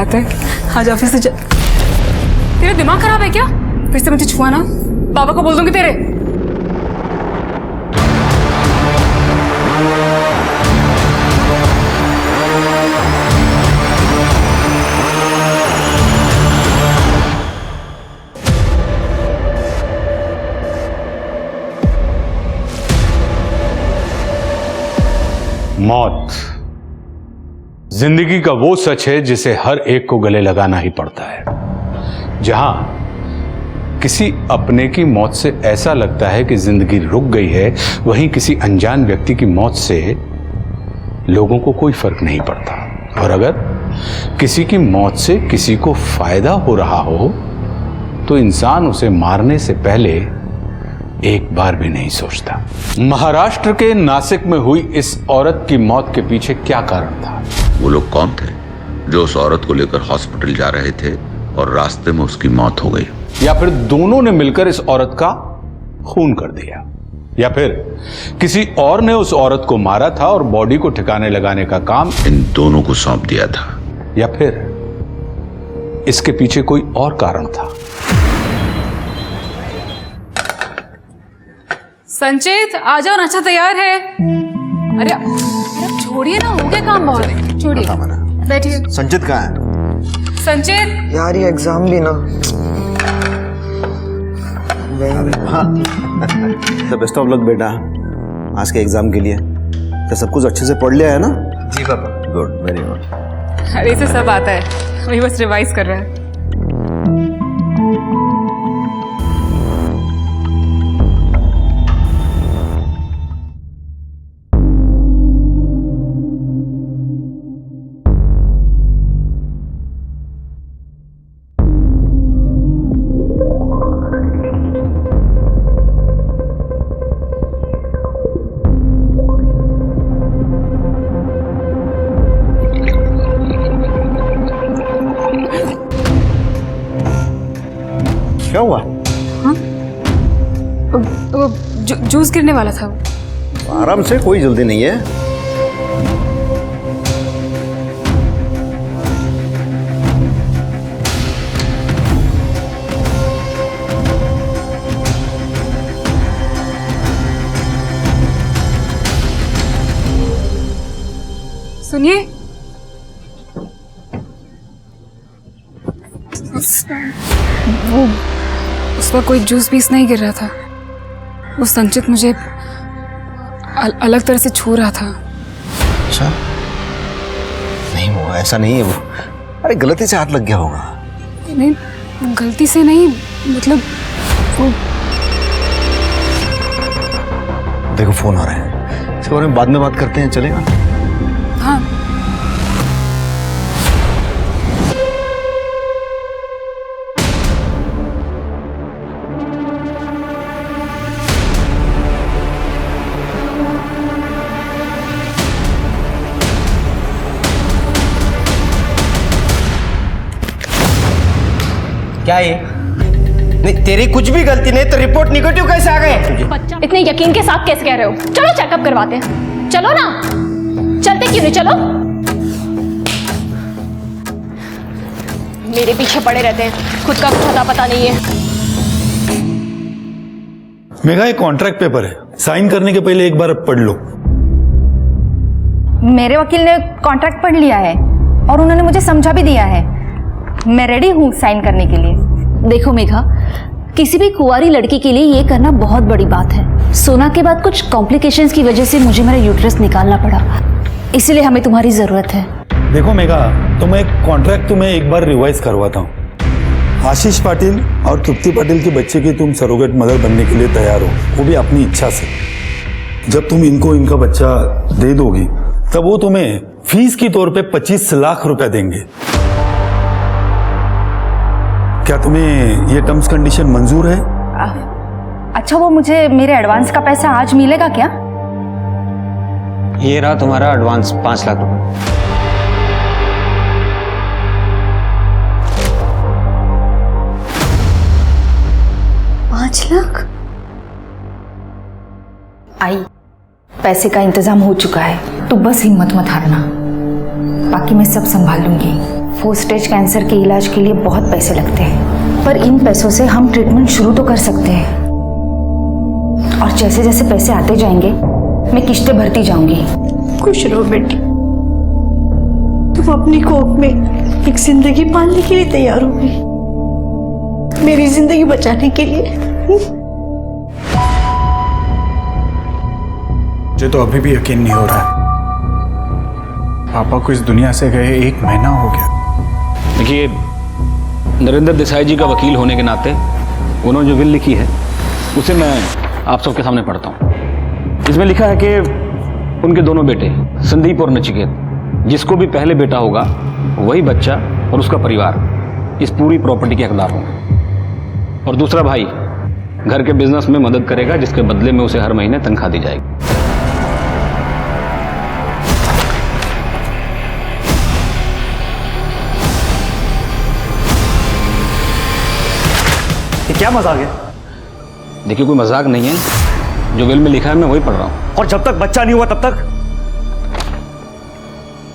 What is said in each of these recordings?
बात है, आज ऑफिस से तेरा दिमाग खराब है क्या? फिर से मुझे छुआ ना, बाबा को बोल दूंगी तेरे। मौत जिंदगी का वो सच है जिसे हर एक को गले लगाना ही पड़ता है। जहां किसी अपने की मौत से ऐसा लगता है कि जिंदगी रुक गई है, वहीं किसी अनजान व्यक्ति की मौत से लोगों को कोई फर्क नहीं पड़ता। और अगर किसी की मौत से किसी को फायदा हो रहा हो तो इंसान उसे मारने से पहले एक बार भी नहीं सोचता। महाराष्ट्र के नासिक में हुई इस औरत की मौत के पीछे क्या कारण था? वो लोग कौन थे जो उस औरत को लेकर हॉस्पिटल जा रहे थे और रास्ते में उसकी मौत हो गई? या फिर दोनों ने मिलकर इस औरत का खून कर दिया? या फिर किसी और ने उस औरत को मारा था और बॉडी को ठिकाने लगाने का काम इन दोनों को सौंप दिया था? या फिर इसके पीछे कोई और कारण था? संचित आ जाओ, नाश्ता तैयार है। अरे छोड़िए ना, हो गया काम बहुत। छोड़िए, बैठिए। संचित कहाँ है? संचित यार ये एग्जाम भी ना। द बेस्ट ऑफ लक बेटा आज के एग्जाम के लिए। तो सब कुछ अच्छे से पढ़ लिया है ना? जी पापा। Good, very good. अरे इसे सब आता है, अभी बस रिवाइज कर रहा है। क्या हुआ? हाँ? वो जूस गिरने वाला था। आराम से, कोई जल्दी नहीं है। सुनिए, वो उस वक्त कोई जूस पीस नहीं गिर रहा था। वो संचित मुझे अलग तरह से छू रहा था। अच्छा, नहीं वो ऐसा नहीं है। वो अरे गलती से हाथ लग गया होगा। नहीं, गलती से नहीं, मतलब वो। देखो फोन आ रहा है, इसके बारे में बाद में बात करते हैं, चलेगा? हाँ। क्या ये? नहीं तेरी कुछ भी गलती नहीं तो रिपोर्ट निगेटिव कैसे आ गए तुझे? इतने यकीन के साथ कैसे कह रहे हो? चलो चेकअप करवाते हैं। चलो ना, चलते क्यों नहीं? चलो। मेरे पीछे पड़े रहते हैं, खुद का कुछ पता पता नहीं है। मेघा, ये कॉन्ट्रैक्ट पेपर है, साइन करने के पहले एक बार पढ़ लो। मेरे वकील ने कॉन्ट्रैक्ट पढ़ लिया है और उन्होंने मुझे समझा भी दिया है। मैं रेडी हूँ साइन करने के लिए। देखो मेघा, किसी भी कुंवारी लड़की के लिए ये करना बहुत बड़ी बात है। सोना के बाद कुछ कॉम्प्लिकेशंस की वजह से मुझे मेरा यूट्रस निकालना पड़ा, इसलिए हमें तुम्हारी जरूरत है। देखो मेघा, तो मैं कॉन्ट्रैक्ट तुम्हें एक बार रिवाइज करवाता हूँ। आशीष पाटिल और तृप्ति पाटिल के बच्चे की तुम सरोगेट मदर बनने के लिए तैयार हो, वो भी अपनी इच्छा से। जब तुम इनको इनका बच्चा दे दोगी तब वो तुम्हें फीस के तौर पे 25 लाख रुपए देंगे। क्या तुम्हें ये टर्म्स कंडीशन मंजूर है? अच्छा, वो मुझे मेरे एडवांस का पैसा आज मिलेगा क्या? ये रहा तुम्हारा एडवांस 5 लाख रुपए। 5 लाख? आई, पैसे का इंतजाम हो चुका है, तू बस हिम्मत मत हारना, बाकी मैं सब संभाल लूंगी। 4 स्टेज कैंसर के इलाज के लिए बहुत पैसे लगते हैं, पर इन पैसों से हम ट्रीटमेंट शुरू तो कर सकते हैं। और जैसे जैसे पैसे आते जाएंगे मैं किश्तें भरती जाऊंगी। खुश रहो बेटी, तुम अपनी कोख में एक जिंदगी पालने के लिए तैयार हो गई, मेरी जिंदगी बचाने के लिए। मुझे तो अभी भी यकीन नहीं हो रहा है, पापा को इस दुनिया से गए 1 महीना हो गया। देखिए, नरेंद्र देसाई जी का वकील होने के नाते उन्होंने जो विल लिखी है उसे मैं आप सबके सामने पढ़ता हूँ। इसमें लिखा है कि उनके दोनों बेटे संदीप और नचिकेत, जिसको भी पहले बेटा होगा वही बच्चा और उसका परिवार इस पूरी प्रॉपर्टी के हकदार होंगे। और दूसरा भाई घर के बिजनेस में मदद करेगा, जिसके बदले में उसे हर महीने तनख्वाह दी जाएगी। ये क्या मजाक है? देखिए, कोई मजाक नहीं है, जो विल में लिखा है मैं वही पढ़ रहा हूँ। और जब तक बच्चा नहीं हुआ तब तक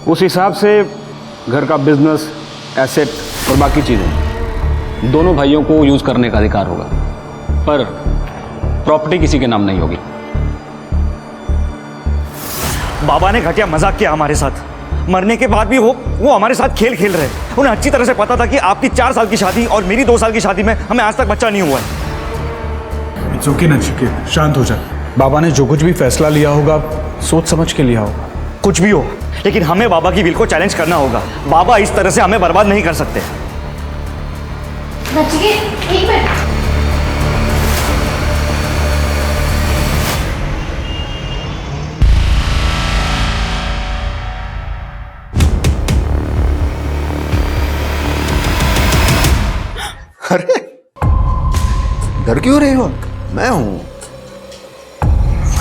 उस हिसाब से घर का बिजनेस, एसेट और बाकी चीजें दोनों भाइयों को यूज करने का अधिकार होगा, पर प्रॉपर्टी किसी के नाम नहीं होगी। बाबा ने घटिया मजाक किया हमारे साथ। मरने के बाद भी वो हमारे साथ खेल खेल रहे। उन्हें अच्छी तरह से पता था कि आपकी 4 साल की शादी और मेरी 2 साल की शादी में हमें आज तक बच्चा नहीं हुआ है। इट्स ओके नचिकेत, शांत हो जा। बाबा ने जो कुछ भी फैसला लिया होगा सोच समझ के लिया होगा। कुछ भी हो, लेकिन हमें बाबा की विल को चैलेंज करना होगा। बाबा इस तरह से हमें बर्बाद नहीं कर सकते। नचिकेत, एक मिनट। अरे डर क्यों रही हो? मैं हूं।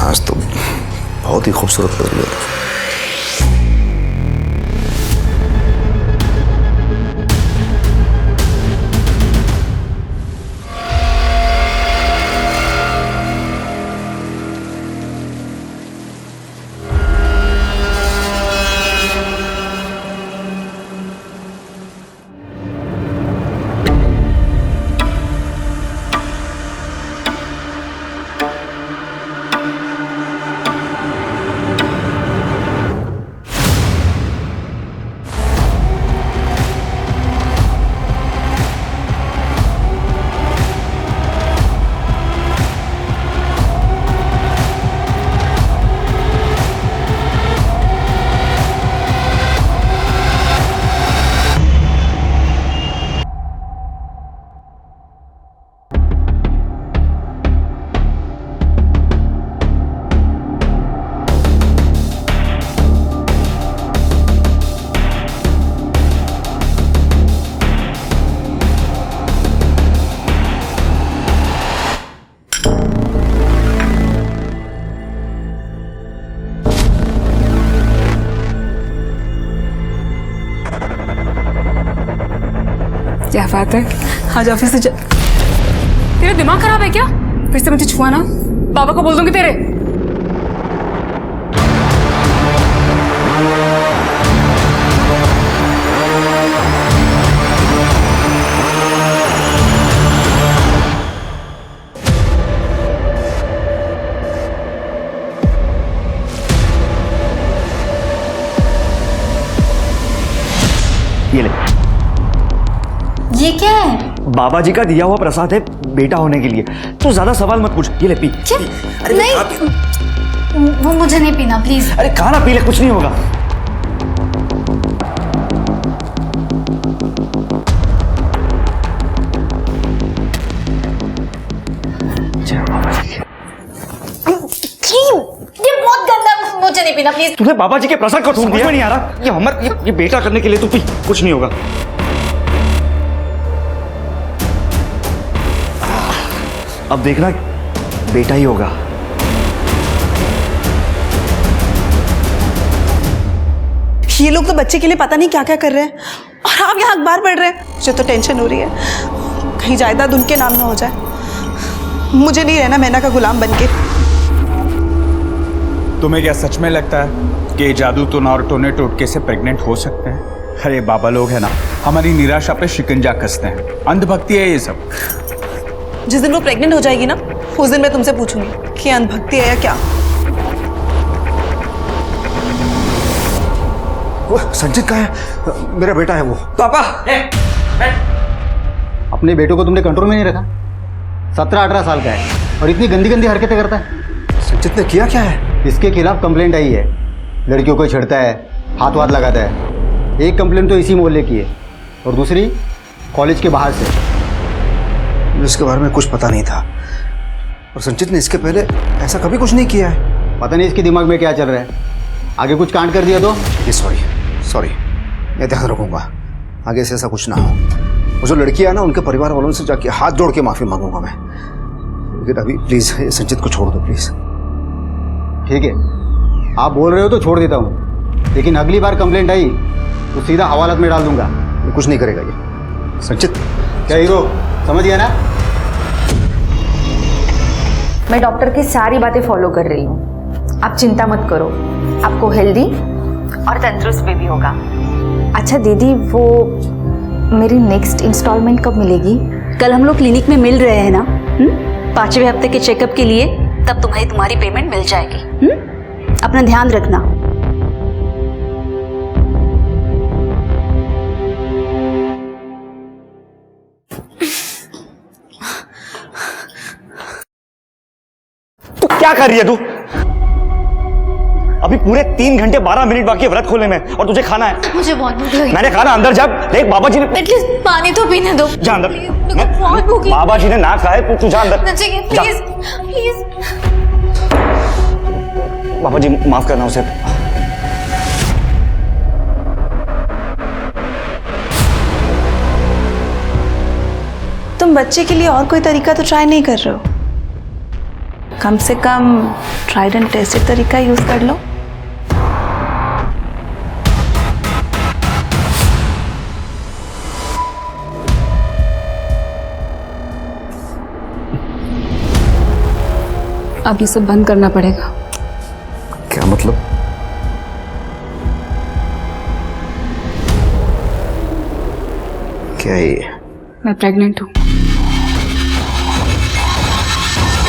आज तो बहुत ही खूबसूरत लग रही हो। क्या बात है, आज ऑफिस से तेरा दिमाग खराब है क्या? फिर से मुझे छुआ ना, बाबा को बोल दूंगी तेरे। ये ले। ये क्या है? बाबा जी का दिया हुआ प्रसाद है बेटा होने के लिए। तो ज्यादा सवाल मत पूछ, ये ले पी। क्या? नहीं, वो मुझे नहीं पीना प्लीज। अरे खाना पी ले, कुछ नहीं होगा। ये बहुत गंदा, मुझे नहीं पीना प्लीज। तूने बाबा जी के प्रसाद को थूक दिया। नहीं आ रहा, ये बेटा करने के लिए तू पी, कुछ नहीं होगा। अब देखना बेटा ही होगा। ये लोग तो बच्चे के लिए पता नहीं क्या क्या कर रहे हैं, और आप यहाँ अखबार पढ़ रहे हैं। मुझे तो टेंशन हो रही है, कहीं जायदाद उनके नाम ना हो जाए। मुझे नहीं रहना मैना का गुलाम बनके। तुम्हें क्या सच में लगता है कि जादू टोना और टोने टोटके से प्रेग्नेंट हो सकते हैं? अरे बाबा लोग है ना, हमारी निराशा पे शिकंजा कसते हैं। अंधभक्ति है ये सब। जिस दिन वो प्रेग्नेंट हो जाएगी ना, उस दिन मैं तुमसे पूछूंगी कि अंधभक्ति है या क्या। वो संचित का है, मेरा बेटा है वो। पापा अपने बेटों को तुमने कंट्रोल में नहीं रखा। 17-18 साल का है और इतनी गंदी गंदी हरकतें करता है। संचित ने किया क्या है? इसके खिलाफ कंप्लेंट आई है। लड़कियों को छेड़ता है, हाथ वाथ लगाता है। एक कंप्लेंट तो इसी मोहल्ले की है और दूसरी कॉलेज के बाहर से। मुझे इसके बारे में कुछ पता नहीं था और संचित ने इसके पहले ऐसा कभी कुछ नहीं किया है। पता नहीं इसके दिमाग में क्या चल रहा है। आगे कुछ कांड कर दिया तो? ये सॉरी, मैं ध्यान रखूंगा आगे से ऐसा कुछ ना हो। और जो लड़कियां ना, उनके परिवार वालों से जाके हाथ जोड़ के माफी मांगूंगा मैं। लेकिन अभी प्लीज संचित को छोड़ दो प्लीज। ठीक है, आप बोल रहे हो तो छोड़ देता हूँ, लेकिन अगली बार कंप्लेंट आई तो सीधा हवालात में डाल दूंगा। ये कुछ नहीं करेगा ये। संचित क्या हीरो, समझ गया ना? मैं डॉक्टर की सारी बातें फॉलो कर रही हूँ, आप चिंता मत करो। आपको हेल्दी और तंदुरुस्त बेबी होगा। अच्छा दीदी, वो मेरी नेक्स्ट इंस्टॉलमेंट कब मिलेगी? कल हम लोग क्लिनिक में मिल रहे हैं ना, 5वें हफ्ते के चेकअप के लिए, तब तुम्हारी पेमेंट मिल जाएगी। अपना ध्यान रखना। तू क्या कर रही है तू? अभी पूरे 3 घंटे 12 मिनट बाकी है व्रत खोलने में और तुझे खाना है। मुझे बहुत भूख लगी। मैंने खाना अंदर जा, देख बाबा जी ने। एटलीस्ट पानी तो पीने दो। जा अंदर। बहुत भूख लगी। बाबा जी ने ना खाए, तू जा अंदर। Please please. बाबा जी माफ करना उसे। तुम बच्चे के लिए और कोई तरीका तो ट्राई नहीं कर रहे हो? कम से कम ट्राइड एंड टेस्टेड तरीका यूज कर लो। अब ये सब बंद करना पड़ेगा। क्या मतलब? क्या है ये? मैं प्रेग्नेंट हूँ।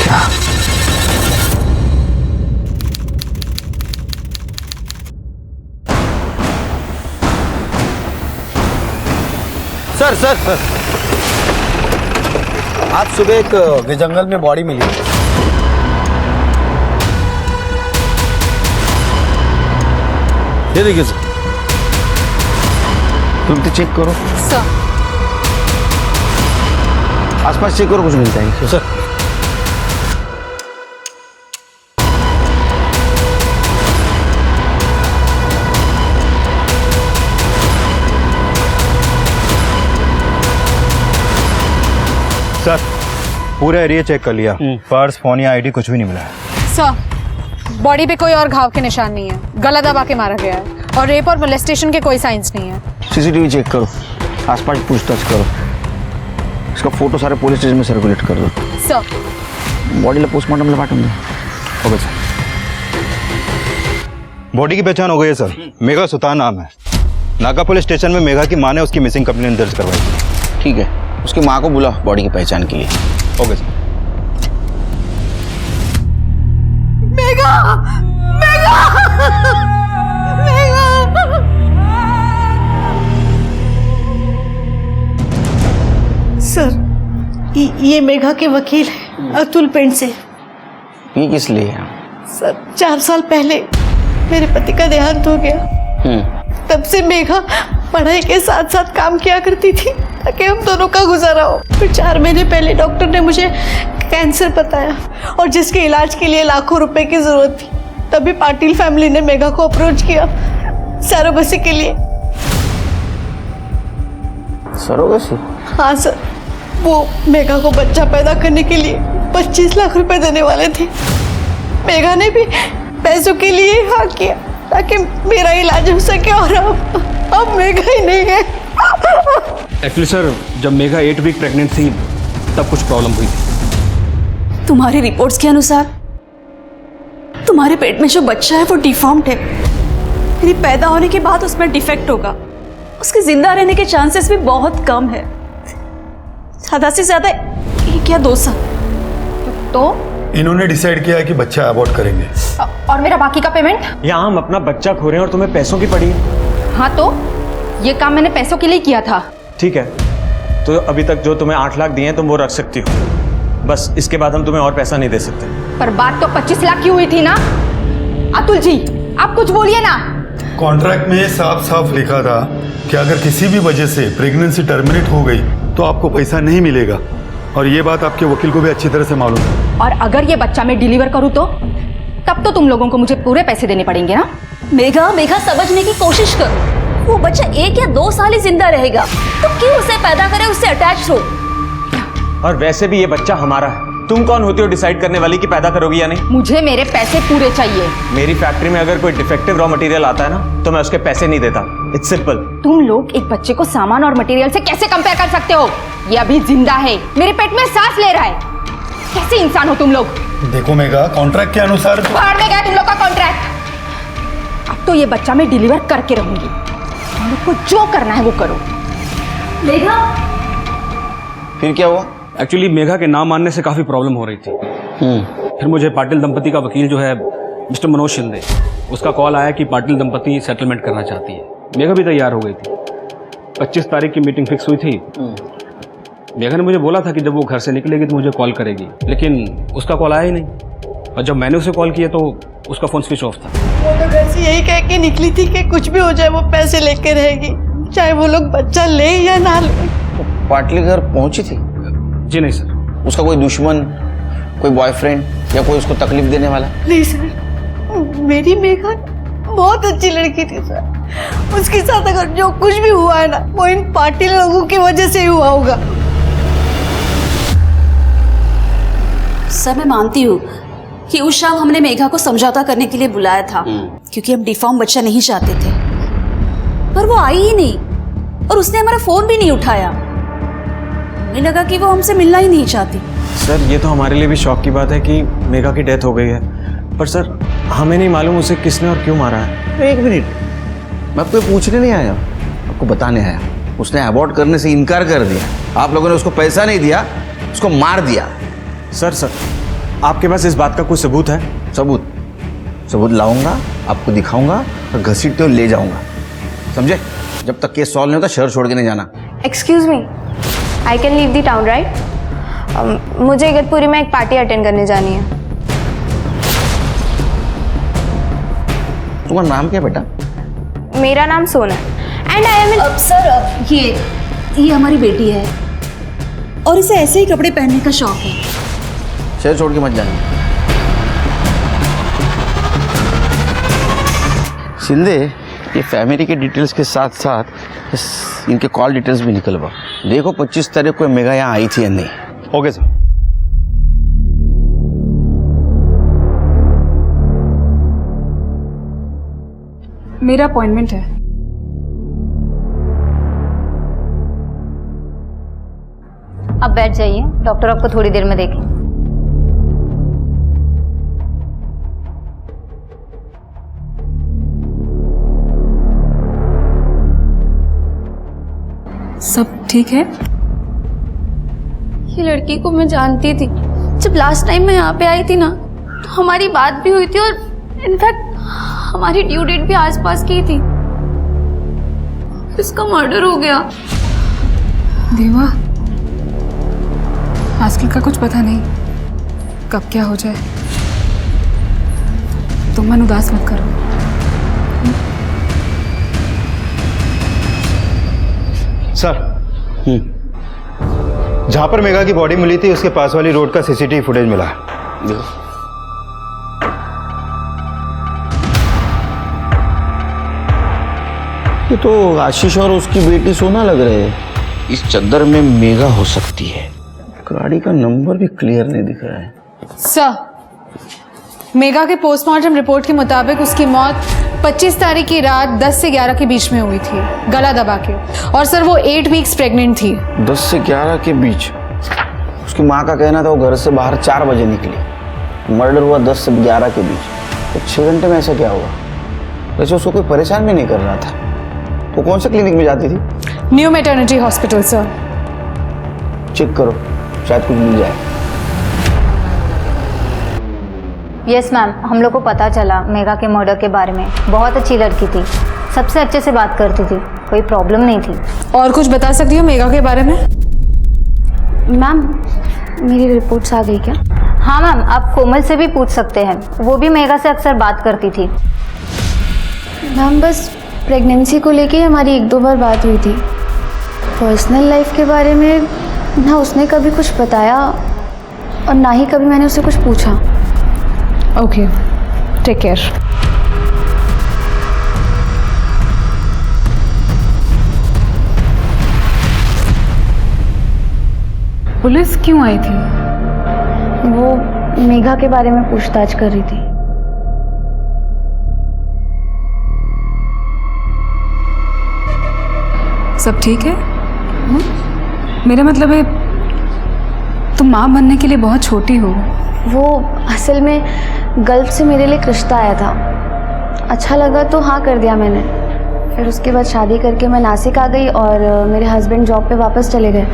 क्या? सर आज सुबह एक जंगल में बॉडी मिली। ये देखिए सर, तुम तो चेक करो। सर आसपास चेक करो, कुछ मिलता है सर। सर पूरा एरिया चेक कर लिया, पर्स, फोन या आईडी कुछ भी नहीं मिला है। सर बॉडी पे कोई और घाव के निशान नहीं है, गला दबा के मारा गया है और रेप और मोलेस्टेशन के कोई साइंस नहीं है। सीसीटीवी चेक करो, आसपास पूछताछ करो, इसका फोटो सारे पुलिस स्टेशन में सर्कुलेट कर दो। सर बॉडीला पोस्टमार्टमला पाठवून दे। Okay sir. बॉडी की पहचान हो गई है सर, मेघा सुतार नाम है। नागा पुलिस स्टेशन में मेघा की मां ने उसकी मिसिंग कंप्लेंट दर्ज करवाई थी। ठीक है, उसकी माँ को बुला बॉडी की पहचान के लिए। Okay sir. Megha, Megha, Megha. Sir ये मेघा के वकील हैं, अतुल पेंट से। ये किस लिए है? सर 4 साल पहले मेरे पति का देहांत हो गया। तब से मेघा पढ़ाई के साथ साथ काम किया करती थी ताकि हम दोनों का गुजारा हो। फिर 4 महीने पहले डॉक्टर ने मुझे कैंसर बताया और जिसके इलाज के लिए लाखों रुपए की जरूरत थी। तभी पाटिल फैमिली ने मेघा को अप्रोच किया सरोगेसी के लिए। सरोगेसी? हाँ सर, वो मेघा को बच्चा पैदा करने के लिए 25 लाख रुपए देने वाले थे। मेघा ने भी पैसों के लिए हाँ किया ताकि मेरा इलाज हो सके और अब मेघा ही नहीं है। एक्चुअली सर, जब मेघा 8 वीक प्रेग्नेंट थी तब कुछ प्रॉब्लम हुई थी। तुम्हारी रिपोर्ट्स के अनुसार तुम्हारे पेट में जो बच्चा है वो डिफॉर्म्ड है। यानी पैदा होने के बाद उसमें डिफेक्ट होगा। उसके जिंदा रहने के चांसेस भी बहुत कम है, ज्यादा से ज्यादा 1 या 2 साल। तो इन्होंने डिसाइड किया है कि बच्चा अबॉर्ट करेंगे। और मेरा बाकी का पेमेंट? यहाँ हम अपना बच्चा खो रहे हैं और तुम्हें पैसों की पड़ी है। हाँ तो ये काम मैंने पैसों के लिए किया था। ठीक है, तो अभी तक जो तुम्हें 8 लाख दिए हैं तुम वो रख सकती हो, बस इसके बाद हम तुम्हें और पैसा नहीं दे सकते। पर बात तो 25 लाख की हुई थी ना। अतुल जी आप कुछ बोलिए ना। कॉन्ट्रैक्ट में साफ साफ लिखा था कि अगर किसी भी वजह से प्रेगनेंसी टर्मिनेट हो गई तो आपको पैसा नहीं मिलेगा, और ये बात आपके वकील को भी अच्छी तरह से मालूम है। और अगर ये बच्चा मैं डिलीवर करूं तो तब तो तुम लोगों को मुझे पूरे पैसे देने पड़ेंगे ना। मेघा समझने की कोशिश करो, वो बच्चा 1 या 2 साल ही जिंदा रहेगा, तो क्यों उसे पैदा करे, उससे अटैच हो। और वैसे भी ये बच्चा हमारा है, तुम कौन होती हो डिसाइड करने वाली कि पैदा करोगी या नहीं? मुझे मेरे पैसे पूरे चाहिए। मेरी फैक्ट्री में अगर कोई डिफेक्टिव रॉ मटेरियल आता है ना तो मैं उसके पैसे नहीं देता। It's simple. तुम लोग एक बच्चे को सामान और मटेरियल से कैसे कंपेयर कर सकते हो? ये अभी जिंदा है, मेरे पेट में सांस ले रहा है। कैसे इंसान हो तुम लोग? देखो मेघा, कॉन्ट्रैक्ट के अनुसार बाहर में गया तुम लोग का कॉन्ट्रैक्ट। अब तो ये बच्चा मैं डिलीवर करके रहूंगी, तुम लोग को जो करना है वो करो। मेघा फिर क्या हुआ? एक्चुअली मेघा के नाम मानने से काफ़ी प्रॉब्लम हो रही थी। फिर मुझे पाटिल दंपति का वकील जो है मिस्टर मनोज शिंदे, उसका कॉल आया कि पाटिल दंपति सेटलमेंट करना चाहती है। मेघा भी तैयार हो गई थी। 25 तारीख की मीटिंग फिक्स हुई थी। मेघा ने मुझे बोला था कि जब वो घर से निकलेगी तो मुझे कॉल करेगी, लेकिन उसका कॉल आया ही नहीं। और जब मैंने उसे कॉल किया तो उसका फ़ोन स्विच ऑफ था। वो तो घर से यही कह के निकली थी कि कुछ भी हो जाए वो पैसे लेके रहेगी, चाहे वो लोग बच्चा ले या ना ले। पाटली घर पहुंची थी? जी नहीं सर। उसका कोई दुश्मन, कोई बॉयफ्रेंड या कोई उसको तकलीफ देने वाला? नहीं सर, मेरी मेघा बहुत अच्छी लड़की थी सर। उसके साथ अगर जो कुछ भी हुआ है ना वो इन पाटिल लोगों की वजह से ही हुआ होगा। सर मैं मानती हूँ कि उस शाम हमने मेघा को समझौता करने के लिए बुलाया था, क्योंकि हम डिफॉर्म बच्चा नहीं चाहते थे, पर वो आई ही नहीं और उसने हमारा फोन भी नहीं उठाया। हमें लगा कि वो हमसे मिलना ही नहीं चाहती। सर ये तो हमारे लिए भी शौक की बात है कि मेघा की डेथ हो गई है, पर सर हमें नहीं मालूम उसे किसने और क्यों मारा है। 1 मिनट, मैं आपको पूछने नहीं आया, आपको बताने आया। उसने अबॉर्ट करने से इनकार कर दिया, आप लोगों ने उसको पैसा नहीं दिया, उसको मार दिया। सर आपके पास इस बात का कोई सबूत है? सबूत लाऊंगा, आपको दिखाऊंगा और घसीटते हुए ले जाऊंगा, समझे? जब तक केस सॉल्व नहीं होता शहर छोड़ के नहीं जाना। Excuse me, I can leave the town right? मुझे इगतपुरी में एक पार्टी अटेंड करने जानी है। तुम्हारा नाम क्या बेटा? मेरा नाम सोना एंड आई एम अब सर ये हमारी बेटी है और इसे ऐसे ही कपड़े पहनने का शौक है। शहर छोड़ के मत जाना। शिंदे, ये फैमिली के डिटेल्स के साथ साथ इनके कॉल डिटेल्स भी निकलवा। देखो 25 तारीख को मेघा यहाँ आई थी या नहीं। Okay sir. मेरा अपॉइंटमेंट है। अब बैठ जाइए, डॉक्टर आपको थोड़ी देर में देखें। सब ठीक है? ये लड़की को मैं जानती थी। जब लास्ट टाइम मैं यहाँ पे आई थी ना तो हमारी बात भी हुई थी और इनफैक्ट हमारी ड्यू डेट भी आसपास की थी। इसका मर्डर हो गया। देवा, आजकल का कुछ पता नहीं कब क्या हो जाए। तुम मन उदास मत करो। सर, जहां पर मेघा की बॉडी मिली थी उसके पास वाली रोड का सीसीटीवी फुटेज मिला है। ये तो आशीष और उसकी बेटी सोना लग रहे हैं। इस चद्दर में मेघा हो सकती है। गाड़ी का नंबर भी क्लियर नहीं दिख रहा है। सर, मेघा के पोस्टमार्टम रिपोर्ट के मुताबिक उसकी मौत 25 तारीख की रात 10 से 11 के बीच में हुई थी, गला दबा के। और सर वो 8 वीक्स प्रेग्नेंट थी। 10 से 11 के बीच? उसकी माँ का कहना था वो घर से बाहर 4 बजे निकली, मर्डर हुआ 10 से 11 के बीच। तो 6 घंटे में ऐसा क्या हुआ? वैसे उसको कोई परेशान भी नहीं कर रहा था। वो कौन से क्लिनिक में जाती थी? New maternity hospital sir. Check करो, शायद कुछ मिल जाए। यस मैम, हम लोग को पता चला मेगा के मर्डर के बारे में। बहुत अच्छी लड़की थी, सबसे अच्छे से बात करती थी, कोई प्रॉब्लम नहीं थी। और कुछ बता सकती हो मेगा के बारे में? मैम मेरी रिपोर्ट्स आ गई क्या? हाँ मैम, आप कोमल से भी पूछ सकते हैं, वो भी मेगा से अक्सर बात करती थी। मैम बस प्रेगनेंसी को लेके हमारी 1-2 बार बात हुई थी। पर्सनल लाइफ के बारे में ना उसने कभी कुछ बताया और ना ही कभी मैंने उससे कुछ पूछा। Okay, take care. पुलिस क्यों आई थी? वो मेघा के बारे में पूछताछ कर रही थी। सब ठीक है? मेरा मतलब है तुम माँ बनने के लिए बहुत छोटी हो। वो असल में गल्फ से मेरे लिए एक रिश्ता आया था, अच्छा लगा तो हाँ कर दिया मैंने। फिर उसके बाद शादी करके मैं नासिक आ गई और मेरे हस्बैंड जॉब पे वापस चले गए।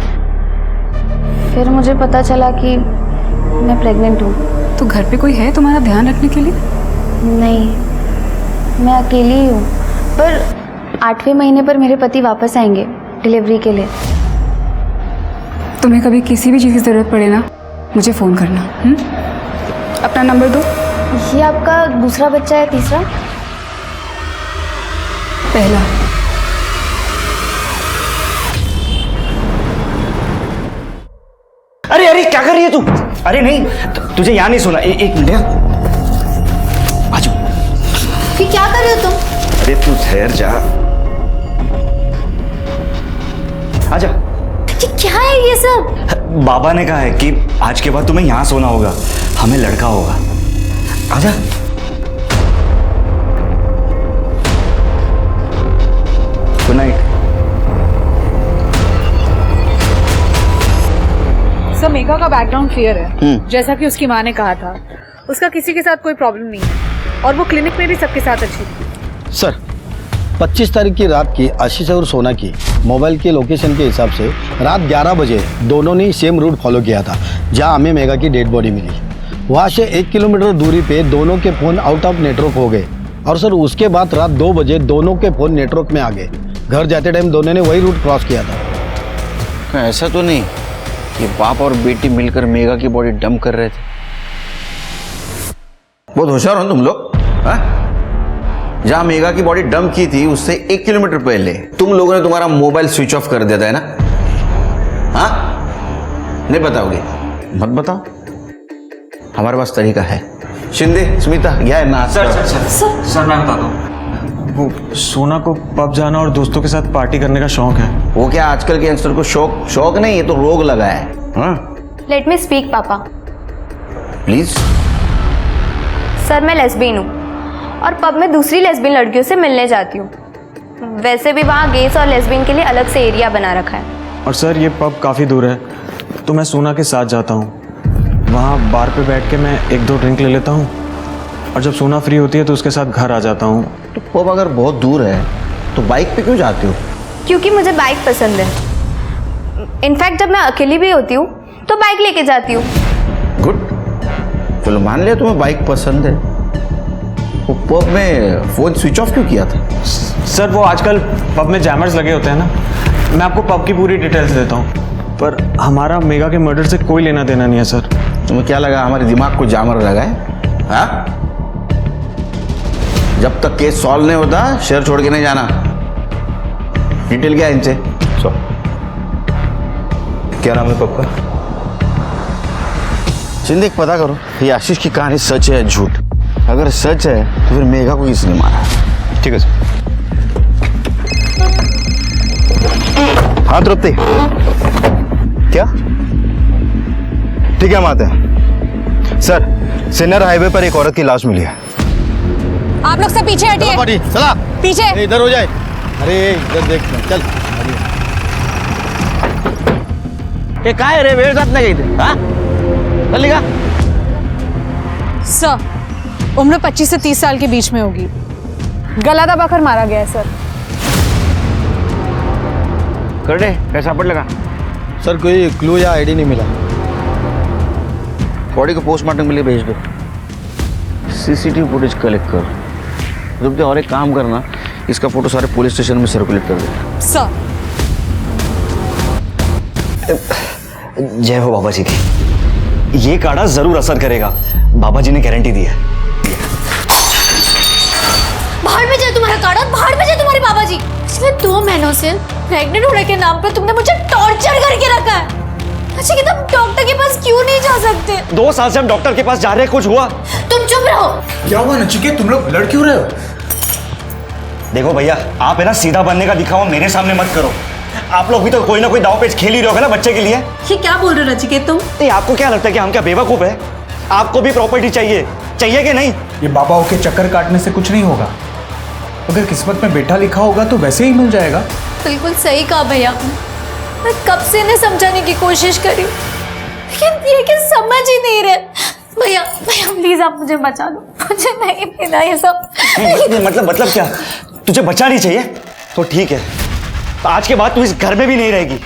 फिर मुझे पता चला कि मैं प्रेग्नेंट हूँ। तो घर पे कोई है तुम्हारा ध्यान रखने के लिए? नहीं, मैं अकेली ही हूँ, पर 8वें महीने पर मेरे पति वापस आएंगे डिलीवरी के लिए। तुम्हें कभी किसी भी चीज़ की ज़रूरत पड़े ना, मुझे फ़ोन करना। अपना नंबर दो। ये आपका दूसरा बच्चा है? तीसरा? पहला। अरे अरे क्या कर रही है तू? अरे नहीं, तुझे यहाँ नहीं सुना। एक मिनट आजो। कि क्या कर रहे हो तुम? अरे तू ठहर जा, आजा। क्या है ये सब? बाबा ने कहा है कि आज के बाद तुम्हें यहाँ सोना होगा, हमें लड़का होगा। आजा। Good night. सर मेघा का बैकग्राउंड क्लियर है, जैसा कि उसकी माँ ने कहा था। उसका किसी के साथ कोई प्रॉब्लम नहीं है और वो क्लिनिक में भी सबके साथ अच्छी थी। सर 25 तारीख की रात की आशीष और सोना की मोबाइल के लोकेशन के हिसाब से रात 11 बजे दोनों ने सेम रूट फॉलो किया था जहां हमें मेघा की डेड बॉडी मिली। वहां से 1 किलोमीटर दूरी पे दोनों के फ़ोन आउट ऑफ नेटवर्क हो गए और सर उसके बाद रात 2 बजे दोनों के फ़ोन नेटवर्क में आ गए। घर जाते टाइम दोनों ने वही रूट क्रॉस किया था। ऐसा तो नहीं कि बाप और बेटी मिलकर मेघा की बॉडी डंप कर रहे थे? बहुत होशियार हो तुम लोग। जहां मेघा की बॉडी डंप की थी उससे 1 किलोमीटर पहले तुम लोगों ने तुम्हारा मोबाइल स्विच ऑफ कर दिया था, है ना? हाँ, नहीं बताओगे? मत बताओ, हमारे पास तरीका है। शिंदे, स्मिता, क्या है ना? सर मैं बताता हूँ। वो सोना को पब जाना और दोस्तों के साथ पार्टी करने का शौक है। वो क्या आजकल के यंगस्टर को शौक नहीं, ये तो रोग लगा है। हाँ? लेट मी स्पीक पापा। प्लीज। सर मैं लेस्बियन हूँ और पब में दूसरी लेस्बियन लड़कियों से मिलने जाती हूँ। वैसे भी वहाँ गेस और लेस्बियन के लिए अलग से एरिया बना रखा है। और सर ये पब काफ़ी दूर है, तो मैं सोना के साथ जाता हूँ। वहाँ बार पे बैठ के मैं 1-2 ड्रिंक ले लेता हूँ और जब सोना फ्री होती है तो उसके साथ घर आ जाता हूँ। तो पब अगर बहुत दूर है तो बाइक पे क्यों जाते हो? क्योंकि मुझे बाइक पसंद है। इनफैक्ट जब मैं अकेली भी होती हूँ तो बाइक लेके जाती हूँ। गुड, चलो मान लिया तुम्हें बाइक पसंद है। वो पब में फोन स्विच ऑफ क्यों किया था? सर वो आजकल पब में जैमर्स लगे होते हैं ना। मैं आपको पब की पूरी डिटेल्स देता हूँ, पर हमारा मेगा के मर्डर से कोई लेना देना नहीं है सर। तुम्हें क्या लगा हमारे दिमाग को जामर लगा है? हाँ? जब तक केस सॉल्व नहीं होता शहर छोड़ के नहीं जाना। डिटेल क्या है इनसे? क्या नाम है पब का? शिंदे, पता करो ये आशीष की कहानी सच है या झूठ। अगर सच है तो फिर मेघा को किसने मारा? ठीक है सर। हाँ तृप्ति, क्या ठीक है, हम आते हैं। सर सिन्नर हाईवे पर एक औरत की लाश मिली है। आप लोग सब पीछे हटिए। चला पीछे इधर हो जाए। अरे इधर देख, चल। ये क्या है रे, मेरे साथ नहीं गई थी? हाँ, चल निकाल। सर उम्र 25 से 30 साल के बीच में होगी। गला दबाकर मारा गया है सर। कर दे, कैसा पड़ लगा? सर कोई क्लू या आईडी नहीं मिला। बॉडी को पोस्टमार्टम के लिए भेज दो। सीसीटीवी फुटेज कलेक्ट कर। रुक जा, और एक काम करना, इसका फोटो सारे पुलिस स्टेशन में सर्कुलेट कर दे। सर जय हो बाबा जी की। ये काढ़ा जरूर असर करेगा, बाबा जी ने गारंटी दी है। बाहर में जाए तुम्हारा काढ़ा, बाहर में जाए तुम्हारे बाबा जी। पिछले 2 महीनों से प्रेग्नेंट होने के नाम पे तुमने मुझे टॉर्चर करके रखा है। अच्छा कि तुम डॉक्टर के पास क्यों नहीं जा सकते? 2 साल से हम डॉक्टर के पास जा रहे हैं, कुछ हुआ? तुम चुप रहो। क्या हुआ नचिकेत, तुम लोग लड़ क्यों रहे हो? देखो भैया, आप है ना सीधा बनने का दिखावा मेरे सामने मत करो। आप लोग भी तो कोई ना कोई दाव पेच खेल ही रहे हो ना बच्चे के लिए। ये क्या बोल रहे हो नचिकेत तुम? नहीं, आपको क्या लगता है कि हम क्या बेवकूफ है? आपको भी प्रॉपर्टी चाहिए कि नहीं? ये बाबाओं के चक्कर काटने से कुछ नहीं होगा। अगर किस्मत में बेटा लिखा होगा तो वैसे ही मिल जाएगा। बिल्कुल सही कहा भैया। मैं कब से इन्हें समझाने की कोशिश करी, लेकिन ये कि समझ ही नहीं रहे। भैया भैया प्लीज आप मुझे बचा दो, मुझे नहीं पीना ये सब। मतलब क्या? तुझे बच्चा नहीं चाहिए तो ठीक है, तो आज के बाद तू इस घर में भी नहीं रहेगी।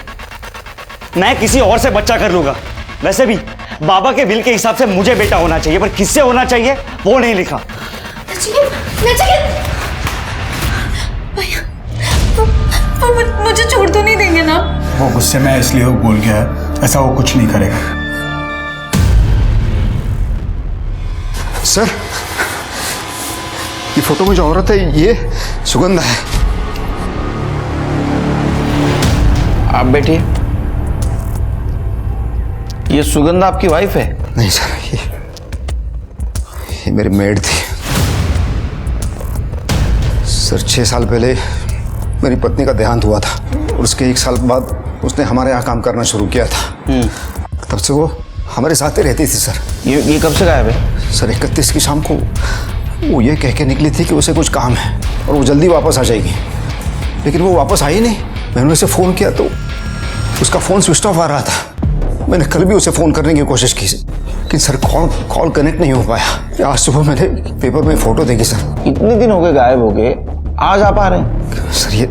मैं किसी और से बच्चा कर लूंगा। वैसे भी बाबा के विल के हिसाब से मुझे बेटा होना चाहिए, पर किससे होना चाहिए वो नहीं लिखा। मुझे छोड़ तो नहीं देंगे ना? वो गुस्से में इसलिए वो बोल गया है, ऐसा वो कुछ नहीं करेगा। सर, ये फोटो में जो औरत है ये सुगंधा है। आप बैठिए। ये सुगंधा आपकी वाइफ है? नहीं सर, ये मेरी मेड थी। सर 6 साल पहले मेरी पत्नी का देहांत हुआ था और उसके 1 साल बाद उसने हमारे यहाँ काम करना शुरू किया था। तब से वो हमारे साथ ही रहती थी सर। ये कब से गायब है? सर 31 की शाम को वो ये कह के निकली थी कि उसे कुछ काम है और वो जल्दी वापस आ जाएगी, लेकिन वो वापस आई नहीं। मैंने उसे फ़ोन किया तो उसका फ़ोन स्विच ऑफ आ रहा था। मैंने कल भी उसे फ़ोन करने की कोशिश की लेकिन सर कॉल कनेक्ट नहीं हो पाया। आज सुबह मैंने पेपर में फ़ोटो देखी सर। इतने दिन हो गए गायब हो गए, आज आप आ रहे हैं? सर ये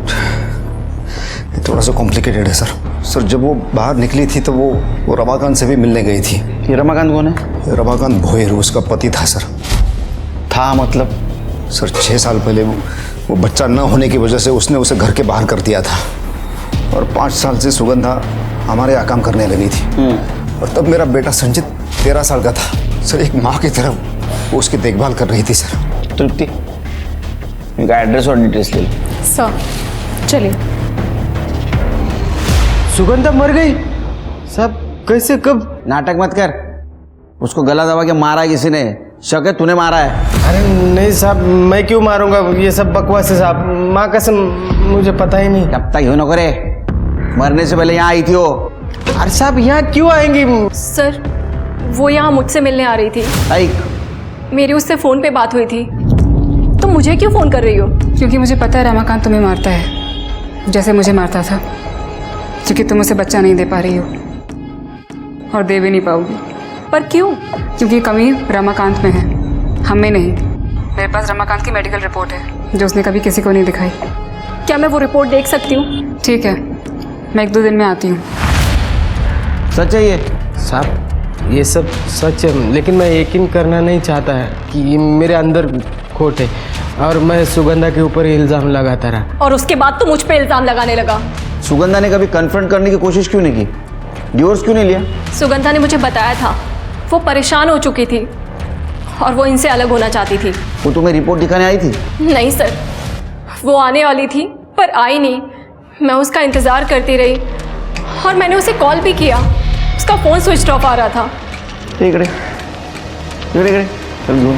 थोड़ा सा कॉम्प्लिकेटेड है सर। सर जब वो बाहर निकली थी तो वो रमाकांत से भी मिलने गई थी। ये रमाकांत कौन है? रमाकांत भोयर, उसका पति था सर। था मतलब? सर 6 साल पहले वो बच्चा न होने की वजह से उसने उसे घर के बाहर कर दिया था और 5 साल से सुगंधा हमारे यहाँ काम करने लगी थी। और तब मेरा बेटा संजित 13 साल का था। सर एक माँ की तरह वो उसकी देखभाल कर रही थी सर। तृप्ति, इनका एड्रेस और डिटेल्स ले लो। सर चलिए। सुगंधा मर गई? सब कैसे, कब? नाटक मत कर। उसको गला दबा के मारा है किसी ने। शक है तूने मारा है? अरे नहीं साहब, मैं क्यों मारूंगा? ये सब बकवास है साहब, माँ कसम मुझे पता ही नहीं। तब तक यूं न करे, मरने से पहले यहाँ आई थी वो। अरे साहब यहाँ क्यों आएंगी? सर वो यहाँ मुझसे मिलने आ रही थी। मेरी उससे फ़ोन पे बात हुई थी। तुम मुझे क्यों फ़ोन कर रही हो? क्योंकि मुझे पता है रमाकांत तुम्हें मारता है जैसे मुझे मारता था, क्योंकि तुम उसे बच्चा नहीं दे पा रही हो और दे भी नहीं पाओगी। पर क्यों? क्योंकि कमी रमाकांत में है, हम में नहीं। मेरे पास रमाकांत की मेडिकल रिपोर्ट है जो उसने कभी किसी को नहीं दिखाई। क्या मैं वो रिपोर्ट देख सकती हूँ? ठीक है, मैं 1-2 दिन में आती हूँ। सच है ये? साहब ये सब सच है, लेकिन मैं यकीन करना नहीं चाहता है कि ये मेरे अंदर खोट है और मैं सुगंधा के ऊपर इल्ज़ाम लगाता रहा। और उसके बाद तो मुझ पे इल्ज़ाम लगाने लगा। सुगंधा ने कभी कन्फ्रंट करने की कोशिश क्यों नहीं की? डिवोर्स क्यों नहीं लिया? सुगंधा ने मुझे बताया था वो परेशान हो चुकी थी और वो इनसे अलग होना चाहती थी। वो तुम्हें रिपोर्ट दिखाने आई थी? नहीं सर, वो आने वाली थी पर आई नहीं। मैं उसका इंतज़ार करती रही और मैंने उसे कॉल भी किया, उसका फ़ोन स्विच ऑफ आ रहा था। ठीक है, चल घूम।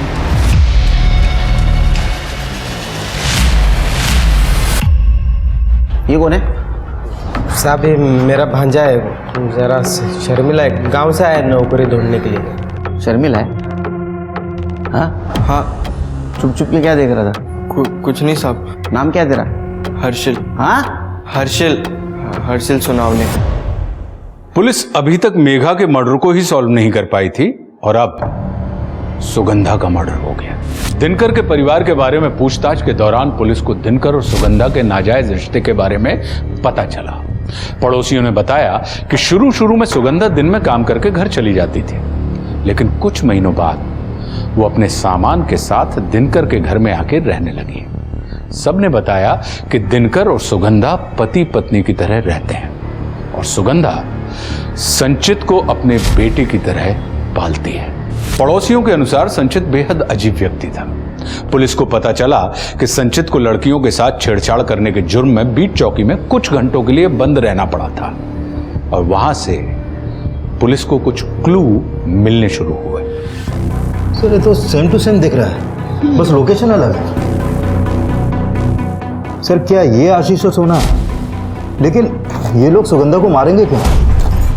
ये कौन है? साहब ये मेरा भांजा है, जरा शर्मिला है, गांव से आया नौकरी ढूंढने के लिए। शर्मिला है? हाँ। चुप चुप के क्या देख रहा था? कुछ नहीं साहब। नाम क्या है तेरा? हर्षिल। हाँ? हर्षिल सोनावने। पुलिस अभी तक मेघा के मर्डर को ही सॉल्व नहीं कर पाई थी और अब सुगंधा का मर्डर हो गया। दिनकर के परिवार के बारे में पूछताछ के दौरान पुलिस को दिनकर और सुगंधा के नाजायज रिश्ते के बारे में पता चला पड़ोसियों ने बताया कि शुरू शुरू में सुगंधा दिन में काम करके घर चली जाती थी, लेकिन कुछ महीनों बाद वो अपने सामान के साथ दिनकर के घर में आकर रहने लगी। सबने बताया कि दिनकर और सुगंधा पति पत्नी की तरह रहते हैं और सुगंधा संचित को अपने बेटे की तरह पालती है। पड़ोसियों के अनुसार संचित बेहद अजीब व्यक्ति था। पुलिस को पता चला कि संचित को लड़कियों के साथ छेड़छाड़ करने के जुर्म में बीट चौकी में कुछ घंटों के लिए बंद रहना पड़ा था और वहां से पुलिस को कुछ क्लू मिलने शुरू हुए। सर ये तो सेम टू सेम दिख रहा है, बस लोकेशन अलग है। सर क्या ये आशीष और सोना, लेकिन ये लोग सुगंधा को मारेंगे क्यों?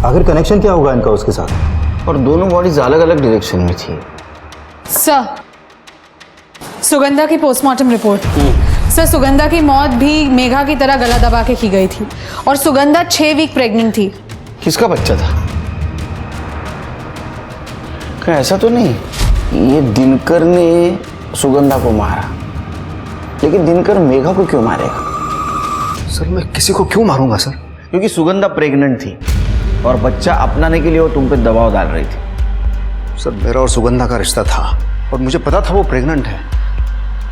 आखिर कनेक्शन क्या होगा इनका उसके साथ? और दोनों बॉडीज अलग अलग डायरेक्शन में थी। सर सुगंधा की पोस्टमार्टम रिपोर्ट। सर सुगंधा की मौत भी मेघा की तरह गला दबा के की गई थी और सुगंधा 6 वीक प्रेग्नेंट थी। किसका बच्चा था? क्या ऐसा तो नहीं ये दिनकर ने सुगंधा को मारा, लेकिन दिनकर मेघा को क्यों मारेगा? सर मैं किसी को क्यों मारूंगा सर? क्योंकि सुगंधा प्रेग्नेंट थी और बच्चा अपनाने के लिए वो तुम पे दबाव डाल रही थी। सर मेरा और सुगंधा का रिश्ता था और मुझे पता था वो प्रेग्नेंट है,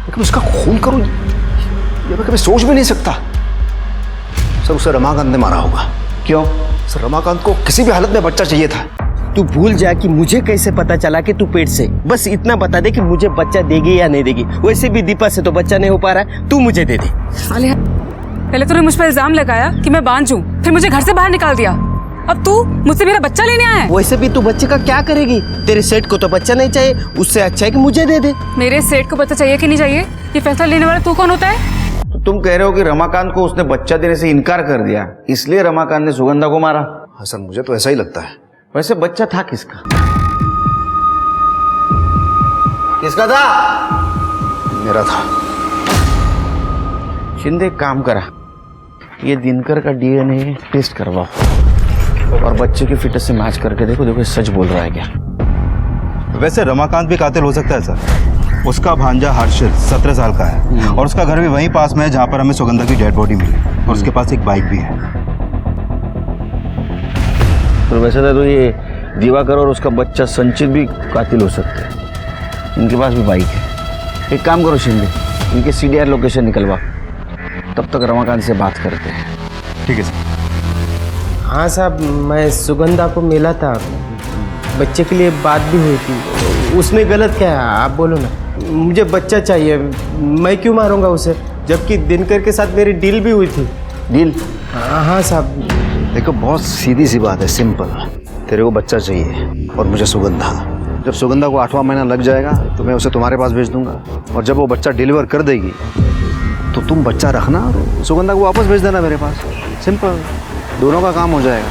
लेकिन उसका खून करूं ये मैं कभी सोच भी नहीं सकता। सर उसे रमाकांत ने मारा होगा। क्यों? सर रमाकांत को किसी भी हालत में बच्चा चाहिए था। तू भूल जा कि मुझे कैसे पता चला कि तू पेट से, बस इतना बता दे कि मुझे बच्चा देगी या नहीं देगी। वैसे भी दीपा से तो बच्चा नहीं हो पा रहा है, तू मुझे दे दे। आलिया, पहले तूने मुझ पर इल्जाम लगाया कि मैं बांझ हूँ, फिर मुझे घर से बाहर निकाल दिया, अब तू मुझसे मेरा बच्चा लेने आया है। वैसे भी तू बच्चे का क्या करेगी? तेरे सेठ को तो बच्चा नहीं चाहिए, उससे अच्छा है कि मुझे दे दे। मेरे सेठ को बच्चा चाहिए कि नहीं चाहिए, ये फैसला लेने वाला तू कौन होता है? तो तुम कह रहे हो कि रमाकांत को उसने बच्चा देने से इनकार कर दिया, इसलिए रमाकांत ने सुगंधा को मारा? हाँ सर मुझे तो ऐसा ही लगता है। वैसे बच्चा था किसका? किसका था? मेरा था। शिंदे एक काम करा, ये दिनकर का डीएनए टेस्ट करवाओ और बच्चे की फिटनेस से मैच करके देखो देखो सच बोल रहा है क्या। वैसे रमाकांत भी कातिल हो सकता है सर। उसका भांजा हर्षिल 17 साल का है और उसका घर भी वहीं पास में है जहाँ पर हमें सुगंधा की डेड बॉडी मिली और उसके पास एक बाइक भी है। तो वैसे तो ये दिवाकर और उसका बच्चा संचित भी कातिल हो सकते हैं, इनके पास भी बाइक है। एक काम करो शिंदे, इनके CDR लोकेशन निकलवा, तब तक रमाकांत से बात करते हैं। ठीक है सर। हाँ साहब, मैं सुगंधा को मिला था, बच्चे के लिए बात भी हुई थी। उसमें गलत क्या है आप बोलो ना? मुझे बच्चा चाहिए, मैं क्यों मारूंगा उसे, जबकि दिनकर के साथ मेरी डील भी हुई थी। डील? हाँ साहब। देखो बहुत सीधी सी बात है, सिंपल। तेरे को बच्चा चाहिए और मुझे सुगंधा। जब सुगंधा को 8वां महीना लग जाएगा तो मैं उसे तुम्हारे पास भेज दूंगा और जब वो बच्चा डिलीवर कर देगी तो तुम बच्चा रखना और सुगंधा को वापस भेज देना मेरे पास। सिंपल, दोनों का काम हो जाएगा।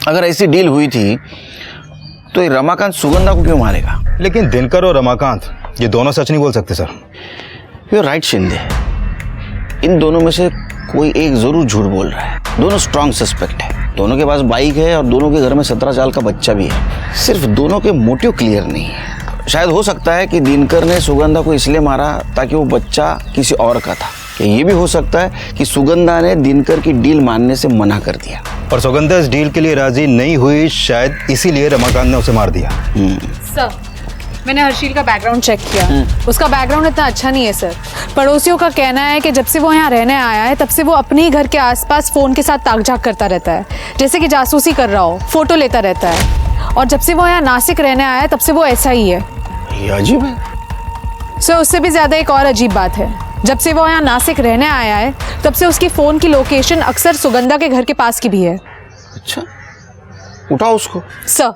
अगर ऐसी डील हुई थी तो ये रमाकांत सुगंधा को क्यों मारेगा? लेकिन दिनकर और रमाकांत ये दोनों सच नहीं बोल सकते सर। यू राइट शिंदे, इन दोनों में से कोई एक जरूर झूठ बोल रहा है। दोनों स्ट्रॉन्ग सस्पेक्ट है, दोनों के पास बाइक है और दोनों के घर में 17 साल का बच्चा भी है। सिर्फ दोनों के मोटिव क्लियर नहीं है। शायद हो सकता है कि दिनकर ने सुगंधा को इसलिए मारा ताकि वो बच्चा किसी और का था, या ये भी हो सकता है कि सुगंधा ने दिनकर की डील मानने से मना कर दिया और सुगंधा इस डील के लिए राजी नहीं हुई, शायद इसीलिए रमाकांत ने उसे मार दिया। सर मैंने हर्षिल का बैकग्राउंड चेक किया, उसका बैकग्राउंड इतना अच्छा नहीं है सर। पड़ोसियों का कहना है कि जब से वो यहाँ रहने आया है तब से वो अपने ही घर के आसपास फोन के साथ ताक-झाक करता रहता है, जैसे कि जासूसी कर रहा हो, फोटो लेता रहता है। और जब से वो यहाँ नासिक रहने आया है तब से वो ऐसा ही है। ये अजीब है सर। उससे भी ज्यादा एक और अजीब बात है, जब से वो यहाँ नासिक रहने आया है तब से उसकी फोन की लोकेशन अक्सर सुगंधा के घर के पास की भी है। अच्छा, उठाओ उसको। सर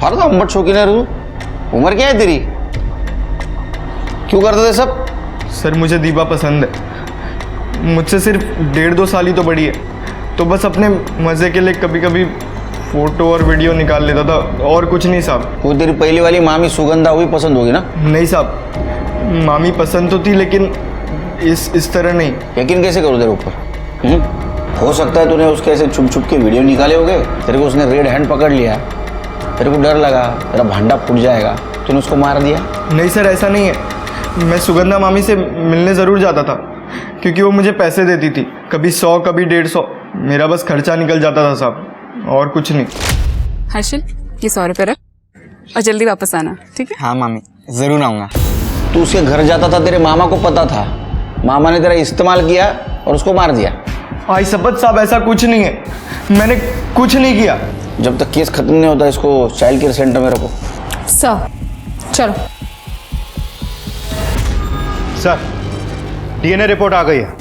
फार तो अंबट शौकीन है तू। उम्र क्या है तेरी? क्यों करते थे सब? सर मुझे दीपा पसंद है, मुझसे सिर्फ 1.5-2 साल ही तो बड़ी है, तो बस अपने मज़े के लिए कभी कभी फोटो और वीडियो निकाल लेता था, और कुछ नहीं साहब। वो तेरी पहली वाली मामी सुगंधा हुई पसंद होगी ना? नहीं साहब, मामी पसंद तो थी लेकिन इस तरह नहीं। यकीन कैसे करूँ तेरे ऊपर? हो सकता है तूने उसके ऐसे छुप छुप के वीडियो निकाले होगे, तेरे को उसने रेड हैंड पकड़ लिया, तेरे को डर लगा तेरा भांडा फूट जाएगा, तूने उसको मार दिया। नहीं सर, ऐसा नहीं है। मैं सुगंधा मामी से मिलने ज़रूर जाता था क्योंकि वो मुझे पैसे देती थी, कभी 100 कभी 150। मेरा बस खर्चा निकल जाता था साहब, और कुछ नहीं। हर्षिल, ये 100 रुपये रख और जल्दी वापस आना, ठीक है? हाँ मामी, ज़रूर आऊँगा। तू उसके घर जाता था, तेरे मामा को पता था, मामा ने तेरा इस्तेमाल किया और उसको मार दिया। आई शपथ साहब, ऐसा कुछ नहीं है, मैंने कुछ नहीं किया। जब तक केस खत्म नहीं होता इसको चाइल्ड केयर सेंटर में रखो। सर चलो। सर, डीएनए रिपोर्ट आ गई है,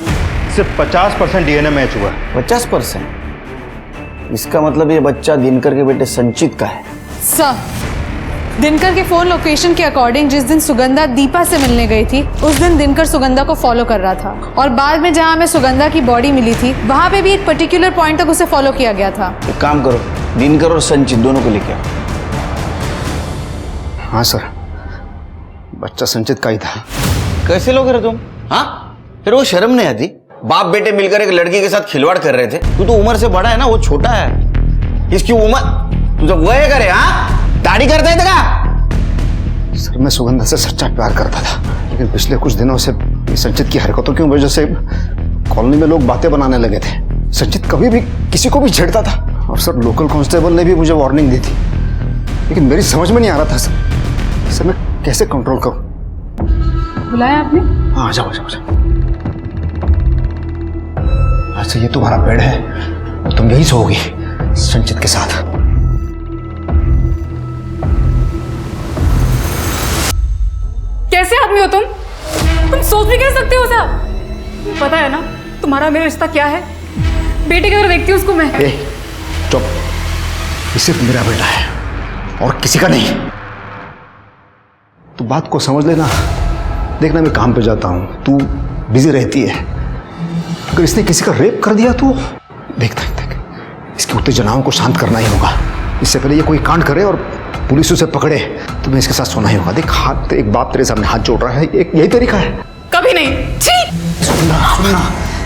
सिर्फ 50% डीएनए मैच हुआ है। 50%? इसका मतलब ये बच्चा दिनकर के बेटे संचित का है। सर, दिनकर के फोन लोकेशन के अकॉर्डिंग जिस दिन सुगंधा दीपा से मिलने गई थी उस दिन दिनकर सुगंधा को फॉलो कर रहा था, और बाद में जहां हमें सुगंधा की बॉडी मिली थी वहां पे भी एक पर्टिकुलर पॉइंट तक उसे फॉलो किया गया था। एक काम करो, दिनकर और संचित दोनों को लेके आओ। हाँ सर, बच्चा संचित का ही था। कैसे लोग रहे तुम? हाँ, फिर वो शर्म नहीं आती? बाप बेटे मिलकर एक लड़की के साथ खिलवाड़ कर रहे थे। तू तो उम्र से बड़ा है ना, वो छोटा है। इसकी उम्र तू जब वह करे, हाँ दाढ़ी करता है तेरा? सर, मैं सुगंधा से सच्चा प्यार करता था, लेकिन पिछले कुछ दिनों से संचित की हरकतों की वजह से कॉलोनी में लोग बातें बनाने लगे थे। संचित कभी भी किसी को भी छेड़ता था, और सर लोकल कांस्टेबल ने भी मुझे वार्निंग दी थी, लेकिन मेरी समझ में नहीं आ रहा था सर मैं कैसे कंट्रोल करूं। बुलाया आपने? हाँ, आ जाओ आ जाओ आ जाओ। अच्छा, ये तुम्हारा बेड है और तुम यही सोओगी संचित के साथ। कैसे आदमी हो तुम सोच भी कैसे सकते हो साहब? पता है ना तुम्हारा मेरा रिश्ता क्या है? बेटे की तरह देखती हूँ उसको मैं। चुप, ये सिर्फ मेरा बेटा है और किसी का नहीं। तू बात को समझ लेना। देखना, मैं काम पे जाता हूँ, तू बिजी रहती है। अगर इसने किसी का रेप कर दिया तो देख इसकी उत्तेजनाओं को शांत करना ही होगा। इससे पहले ये कोई कांड करे और पुलिस उसे पकड़े तो मैं इसके साथ सोना ही होगा। देख, हाथ एक बाप तेरे सामने हाथ जोड़ रहा है, यही तरीका है। कभी नहीं। सुनना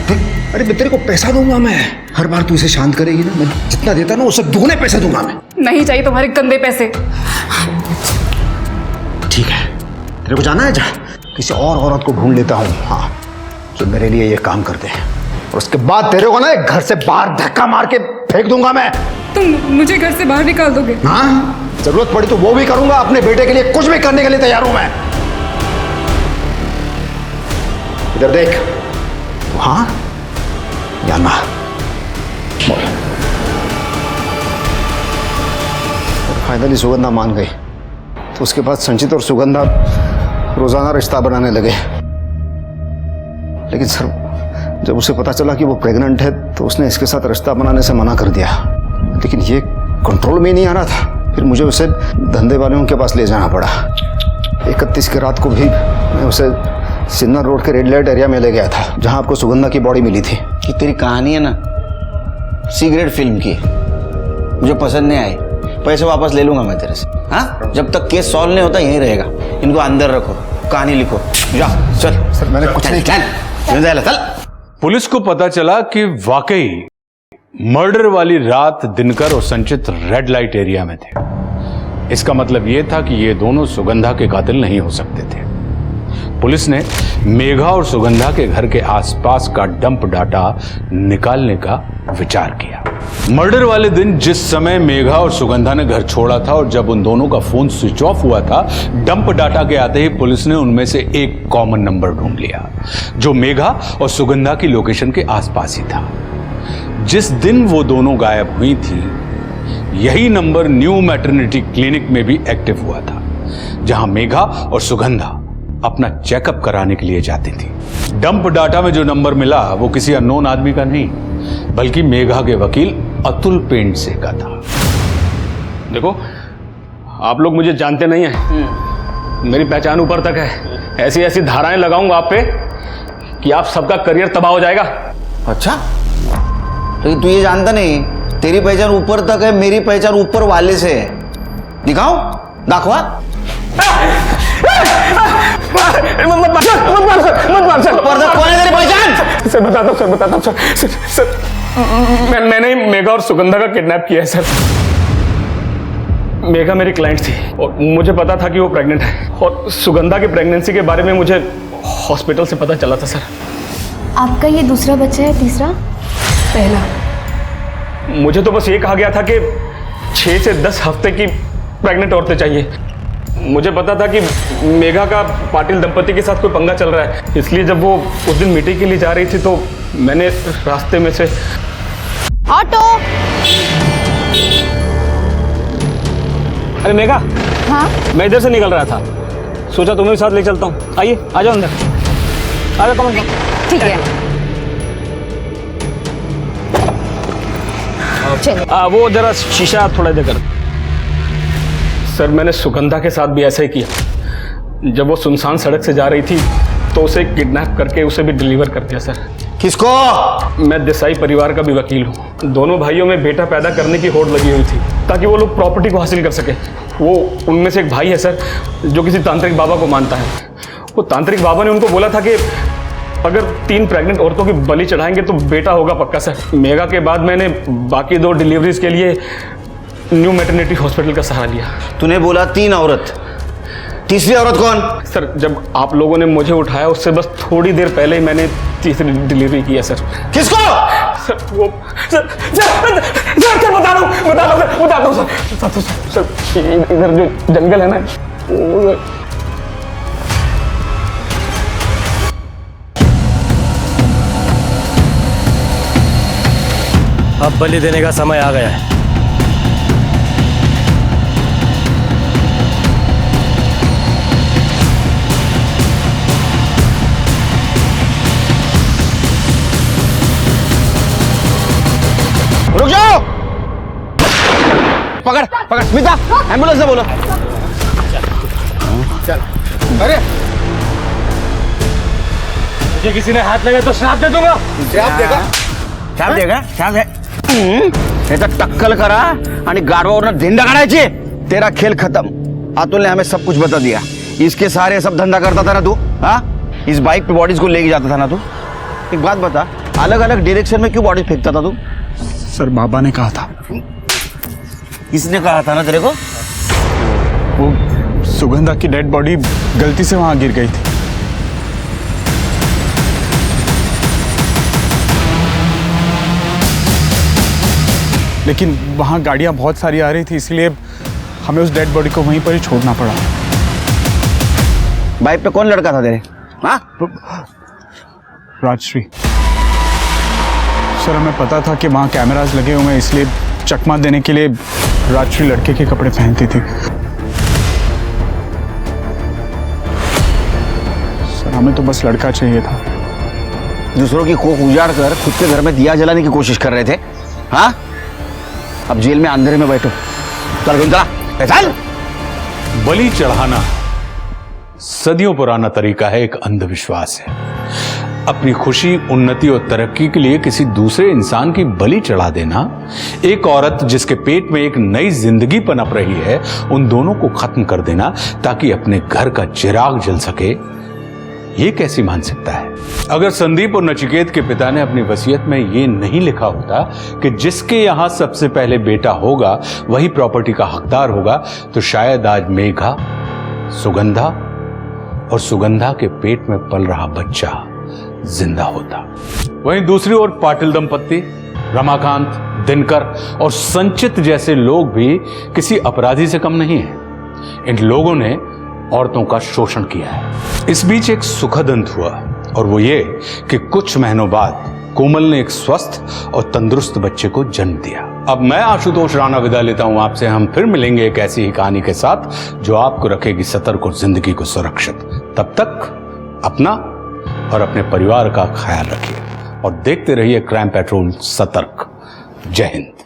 देख, अरे मैं तेरे को पैसा दूंगा, मैं हर बार तू इसे शांत करेगी ना, मैं जितना देता ना उससे दुगने पैसे दूंगा मैं। नहीं चाहिए तुम्हारे गंदे पैसे। ठीक है, तेरे को जाना है, जा किसी और औरत को ढूंढ लेता हूँ, हाँ, जो मेरे लिए ये काम करते हैं, और उसके बाद तेरे को ना एक घर से बाहर धक्का मार के फेंक दूंगा मैं। तुम मुझे घर से बाहर निकाल दोगे? हाँ, जरूरत पड़ी तो वो भी करूंगा। अपने बेटे के लिए कुछ भी करने के लिए तैयार हूं मैं। इधर देख, हाँ या ना बोल। फाइनली सुगंधा मान गई, तो उसके बाद संचित और सुगंधा रोजाना रिश्ता बनाने लगे। लेकिन सर, जब उसे पता चला कि वो प्रेग्नेंट है तो उसने इसके साथ रिश्ता बनाने से मना कर दिया। लेकिन ये कंट्रोल में नहीं आ रहा था, फिर मुझे उसे धंधे वालों के पास ले जाना पड़ा। 31 की रात को भी मैं उसे सिन्नर रोड के रेड लाइट एरिया में ले गया था, जहां आपको सुगंधा की बॉडी मिली थी। कि तेरी कहानी है ना सिगरेट फिल्म की, मुझे पसंद नहीं आई। पैसे वापस ले लूंगा मैं तेरे से। हाँ, जब तक केस सॉल्व नहीं होता यहीं रहेगा। इनको अंदर रखो, कहानी लिखो। जा चल। सर, मैंने कुछ नहीं किया। चल। पुलिस को पता चला कि वाकई मर्डर वाली रात दिनकर और संचित रेड लाइट एरिया में थे। इसका मतलब यह था कि ये दोनों सुगंधा के कातिल नहीं हो सकते थे। पुलिस ने मेघा और सुगंधा के घर के आसपास का डंप डाटा निकालने का विचार किया। मर्डर वाले दिन जिस समय मेघा और सुगंधा ने घर छोड़ा था और जब उन दोनों का फोन स्विच ऑफ हुआ था, डंप डाटा के आते ही पुलिस ने उनमें से एक कॉमन नंबर ढूंढ लिया जो मेघा और सुगंधा की लोकेशन के आसपास ही था। जिस दिन वो दोनों गायब हुई थी, यही नंबर न्यू मैटरनिटी क्लिनिक में भी एक्टिव हुआ था, जहां मेघा और सुगंधा अपना चेकअप कराने के लिए जाती थी। डंप डाटा में जो नंबर मिला वो किसी अननोन आदमी का नहीं, बल्कि मेघा के वकील अतुल पेंट से का था। देखो, आप लोग मुझे जानते नहीं हैं, मेरी पहचान ऊपर तक है। ऐसी ऐसी धाराएं लगाऊंगा आप पे कि आप सबका करियर तबाह हो जाएगा। अच्छा, लेकिन तू ये जानता नहीं, तेरी पहचान ऊपर तक है, मेरी पहचान ऊपर वाले से है। दिखाओ, दाखवा। मत मार सर। कौन है तेरी पहचान? सर बताता हूँ सर। मैंने ही मेघा और सुगंधा का किडनैप किया है सर। मेघा मेरी क्लाइंट थी और मुझे पता था कि वो प्रेग्नेंट है, और सुगंधा की प्रेगनेंसी के बारे में मुझे हॉस्पिटल से पता चला था सर। आपका ये दूसरा बच्चा है, तीसरा? पहला। मुझे तो बस ये कहा गया था कि 6 से 10 हफ्ते की प्रेग्नेंट औरतें चाहिए। मुझे पता था कि मेघा का पाटिल दंपति के साथ कोई पंगा चल रहा है, इसलिए जब वो उस दिन मीटिंग के लिए जा रही थी तो मैंने रास्ते में से ऑटो। अरे मेघा, हाँ मैं इधर से निकल रहा था, सोचा तुम्हें भी साथ ले चलता हूँ। आइए, आ जाओ अंदर, आ जाओ, कम। ठीक है। वो जरा शीशा थोड़ा देकर। सर मैंने सुगंधा के साथ भी ऐसा ही किया। जब वो सुनसान सड़क से जा रही थी तो उसे किडनैप करके उसे भी डिलीवर कर दिया सर। किसको? मैं देसाई परिवार का भी वकील हूँ। दोनों भाइयों में बेटा पैदा करने की होड़ लगी हुई थी ताकि वो लोग प्रॉपर्टी को हासिल कर सके। वो उनमें से एक भाई है सर जो किसी तांत्रिक बाबा को मानता है। वो तांत्रिक बाबा ने उनको बोला था कि अगर 3 प्रेग्नेंट औरतों की बलि चढ़ाएंगे तो बेटा होगा पक्का सर। मेघा के बाद मैंने बाकी 2 डिलीवरीज के लिए न्यू मैटरनिटी हॉस्पिटल का सहारा लिया। तूने बोला 3 औरत, तीसरी औरत कौन? सर जब आप लोगों ने मुझे उठाया उससे बस थोड़ी देर पहले ही मैंने तीसरी डिलीवरी की है सर। किसको? सर वो सर बता रहा हूँ सर। इधर जो जंगल है ना, अब बलि देने का समय आ गया है। रुक जाओ! पकड़ पकड़, स्मिता एम्बुलेंस से बोलो। चल। अरे मुझे किसी ने हाथ लगाया तो श्राप दे दूंगा। श्राप देगा? श्राप देगा? श्राप दे। याचा टक्कल करा आणि गाडवावरनं धिंडा काढायची। तेरा खेल खत्म। अतुल ने हमें सब कुछ बता दिया। इसके सारे सब धंधा करता था ना तू? हाँ, इस बाइक पे बॉडीज को लेके जाता था ना तू? एक बात बता, अलग अलग डायरेक्शन में क्यों बॉडी फेंकता था तू? सर बाबा ने कहा था। किसने कहा था ना तेरे को? वो सुगंधा की डेड बॉडी गलती से वहां गिर गई थी। लेकिन वहां गाड़ियां बहुत सारी आ रही थी, इसलिए हमें उस डेड बॉडी को वहीं पर ही छोड़ना पड़ा। बाइक पे कौन लड़का था तेरे? हाँ? राजश्री। सर हमें पता था कि वहाँ कैमरास लगे हुए हैं, इसलिए चकमा देने के लिए राजश्री लड़के के कपड़े पहनती थी। सर हमें तो बस लड़का चाहिए था। दूसरों की कोख उजाड़ कर खुद के घर में दिया जलाने की कोशिश कर रहे थे। हाँ, अब जेल में अंधेरे में बैठो। चल चल। बलि चढ़ाना सदियों पुराना तरीका है, एक अंधविश्वास है। अपनी खुशी, उन्नति और तरक्की के लिए किसी दूसरे इंसान की बलि चढ़ा देना, एक औरत जिसके पेट में एक नई जिंदगी पनप रही है, उन दोनों को खत्म कर देना ताकि अपने घर का चिराग जल सके, ये कैसी मानसिकता है? अगर संदीप और नचिकेत के पिता ने अपनी वसीयत में ये नहीं लिखा होता कि जिसके यहां सबसे पहले बेटा होगा वही प्रॉपर्टी का हकदार होगा, तो शायद आज मेघा, सुगंधा और सुगंधा के पेट में पल रहा बच्चा जिंदा होता। वहीं दूसरी ओर पाटिल दंपत्ति, रमाकांत, दिनकर और संचित जैसे लोग भी किसी अपराधी से कम नहीं हैं। इन लोगों ने औरतों का शोषण किया है। इस बीच एक सुखद अंत हुआ, और वो ये कि कुछ महीनों बाद कोमल ने एक स्वस्थ और तंदुरुस्त बच्चे को जन्म दिया। अब मैं आशुतोष राणा विदा लेता हूं आपसे। हम फिर मिलेंगे एक ऐसी ही कहानी के साथ जो आपको रखेगी सतर्क और जिंदगी को सुरक्षित। तब तक अपना और अपने परिवार का ख्याल रखिए और देखते रहिए क्राइम पेट्रोल सतर्क। जय हिंद।